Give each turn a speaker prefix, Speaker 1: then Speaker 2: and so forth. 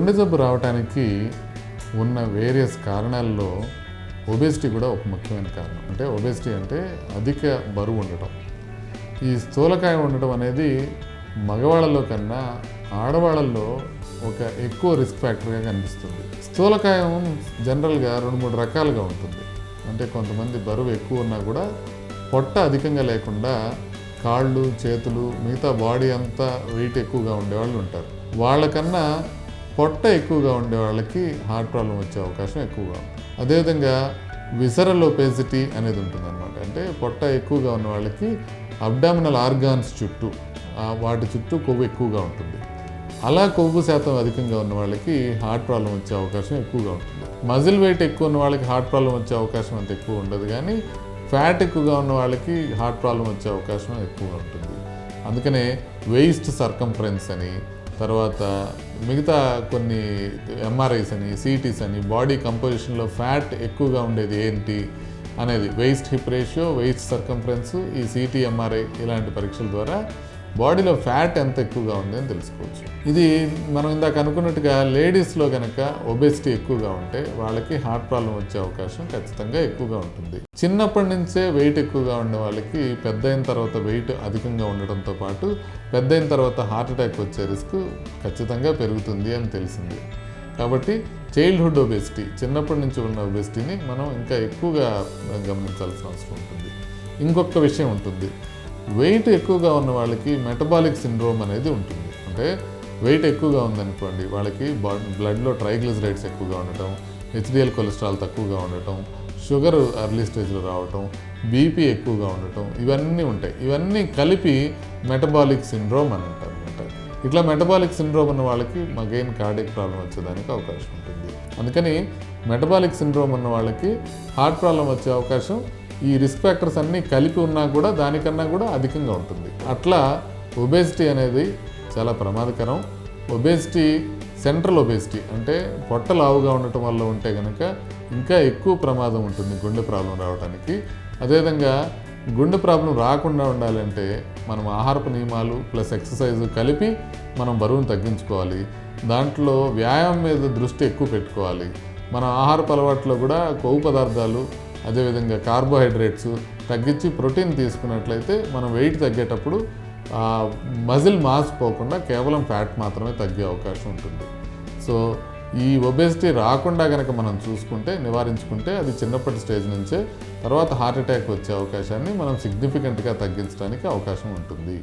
Speaker 1: గుండె జబ్బు రావడానికి ఉన్న వేరియస్ కారణాల్లో ఒబేసిటీ కూడా ఒక ముఖ్యమైన కారణం. అంటే ఒబేసిటీ అంటే అధిక బరువు ఉండటం. ఈ స్థూలకాయం ఉండటం అనేది మగవాళ్ళలో కన్నా ఆడవాళ్ళల్లో ఒక ఎక్కువ రిస్క్ ఫ్యాక్టర్గా కనిపిస్తుంది. స్థూలకాయం జనరల్గా 2-3 రకాలుగా ఉంటుంది. అంటే కొంతమంది బరువు ఎక్కువ ఉన్నా కూడా పొట్ట అధికంగా లేకుండా కాళ్ళు, చేతులు, మిగతా బాడీ అంతా వెయిట్ ఎక్కువగా ఉండేవాళ్ళు ఉంటారు. వాళ్ళకన్నా పొట్ట ఎక్కువగా ఉండే వాళ్ళకి హార్ట్ ప్రాబ్లం వచ్చే అవకాశం ఎక్కువగా ఉంటుంది. అదేవిధంగా విసరల్ ఒబేసిటీ అనేది ఉంటుందన్నమాట. అంటే పొట్ట ఎక్కువగా ఉన్న వాళ్ళకి అబ్డామినల్ ఆర్గాన్స్ చుట్టూ, వాటి చుట్టూ కొవ్వు ఎక్కువగా ఉంటుంది. అలా కొవ్వు శాతం అధికంగా ఉన్న వాళ్ళకి హార్ట్ ప్రాబ్లం వచ్చే అవకాశం ఎక్కువగా ఉంటుంది. మజిల్ వెయిట్ ఎక్కువ ఉన్న వాళ్ళకి హార్ట్ ప్రాబ్లం వచ్చే అవకాశం అంత ఎక్కువ ఉండదు, కానీ ఫ్యాట్ ఎక్కువగా ఉన్న వాళ్ళకి హార్ట్ ప్రాబ్లం వచ్చే అవకాశం ఎక్కువగా ఉంటుంది. అందుకనే వెయిస్ట్ సర్కంఫరెన్స్ అని, తర్వాత మిగతా కొన్ని ఎంఆర్ఐస్ అని, సిటీస్ అని, బాడీ కంపోజిషన్లో ఫ్యాట్ ఎక్కువగా ఉండేది ఏంటి అనేది waist hip ratio, waist circumference, ఈ సిటీ, ఎంఆర్ఐ ఇలాంటి పరీక్షల ద్వారా బాడీలో ఫ్యాట్ ఎంత ఎక్కువగా ఉంది అని తెలుసుకోవచ్చు. ఇది మనం ఇందాక అనుకున్నట్టుగా లేడీస్లో కనుక ఒబేసిటీ ఎక్కువగా ఉంటే వాళ్ళకి హార్ట్ ప్రాబ్లం వచ్చే అవకాశం ఖచ్చితంగా ఎక్కువగా ఉంటుంది. చిన్నప్పటి నుంచే వెయిట్ ఎక్కువగా ఉండే వాళ్ళకి పెద్ద అయిన తర్వాత వెయిట్ అధికంగా ఉండడంతో పాటు పెద్ద అయిన తర్వాత హార్ట్ అటాక్ వచ్చే రిస్క్ ఖచ్చితంగా పెరుగుతుంది అని తెలిసింది. కాబట్టి చైల్డ్హుడ్ ఒబేసిటీ, చిన్నప్పటి నుంచి ఉన్న ఒబేసిటీని మనం ఇంకా ఎక్కువగా గమనించాల్సిన అవసరం ఉంటుంది. ఇంకొక విషయం ఉంటుంది, వెయిట్ ఎక్కువగా ఉన్న వాళ్ళకి మెటబాలిక్ సిండ్రోమ్ అనేది ఉంటుంది. అంటే వెయిట్ ఎక్కువగా ఉందనుకోండి, వాళ్ళకి బ్లడ్లో ట్రైగ్లిజరైడ్స్ ఎక్కువగా ఉండటం, హెచ్డిఎల్ కొలెస్ట్రాల్ తక్కువగా ఉండటం, షుగర్ ఎర్లీ స్టేజ్లో రావటం, బీపీ ఎక్కువగా ఉండటం, ఇవన్నీ ఉంటాయి. ఇవన్నీ కలిపి మెటబాలిక్ సిండ్రోమ్ అని అంటారు అనమాట. ఇట్లా మెటబాలిక్ సిండ్రోమ్ ఉన్న వాళ్ళకి అగైన్ కార్డియక్ ప్రాబ్లం వచ్చేదానికి అవకాశం ఉంటుంది. అందుకని మెటబాలిక్ సిండ్రోమ్ ఉన్న వాళ్ళకి హార్ట్ ప్రాబ్లం వచ్చే అవకాశం ఈ రిస్క్ ఫ్యాక్టర్స్ అన్నీ కలిపి ఉన్నా కూడా దానికన్నా కూడా అధికంగా ఉంటుంది. అట్లా ఒబేసిటీ అనేది చాలా ప్రమాదకరం. ఒబేసిటీ, సెంట్రల్ ఒబేసిటీ అంటే పొట్ట లావుగా ఉండటం వల్ల ఉంటే కనుక ఇంకా ఎక్కువ ప్రమాదం ఉంటుంది గుండె ప్రాబ్లం రావడానికి. అదేవిధంగా గుండె ప్రాబ్లం రాకుండా ఉండాలంటే మనం ఆహారపు నియమాలు ప్లస్ ఎక్సర్సైజ్ కలిపి మనం బరువును తగ్గించుకోవాలి. దాంట్లో వ్యాయామం మీద దృష్టి ఎక్కువ పెట్టుకోవాలి. మన ఆహారపు అలవాట్లో కూడా కొవ్వు పదార్థాలు, అదేవిధంగా కార్బోహైడ్రేట్స్ తగ్గించి ప్రోటీన్ తీసుకున్నట్లయితే మనం వెయిట్ తగ్గేటప్పుడు మజిల్ మాస్ పోకుండా కేవలం ఫ్యాట్ మాత్రమే తగ్గే అవకాశం ఉంటుంది. సో ఈ ఒబేసిటీ రాకుండా కనుక మనం చూసుకుంటే, నివారించుకుంటే అది చిన్నప్పటి స్టేజ్ నుంచే తర్వాత హార్ట్ అటాక్ వచ్చే అవకాశాన్ని మనం సిగ్నిఫికెంట్గా తగ్గించడానికి అవకాశం ఉంటుంది.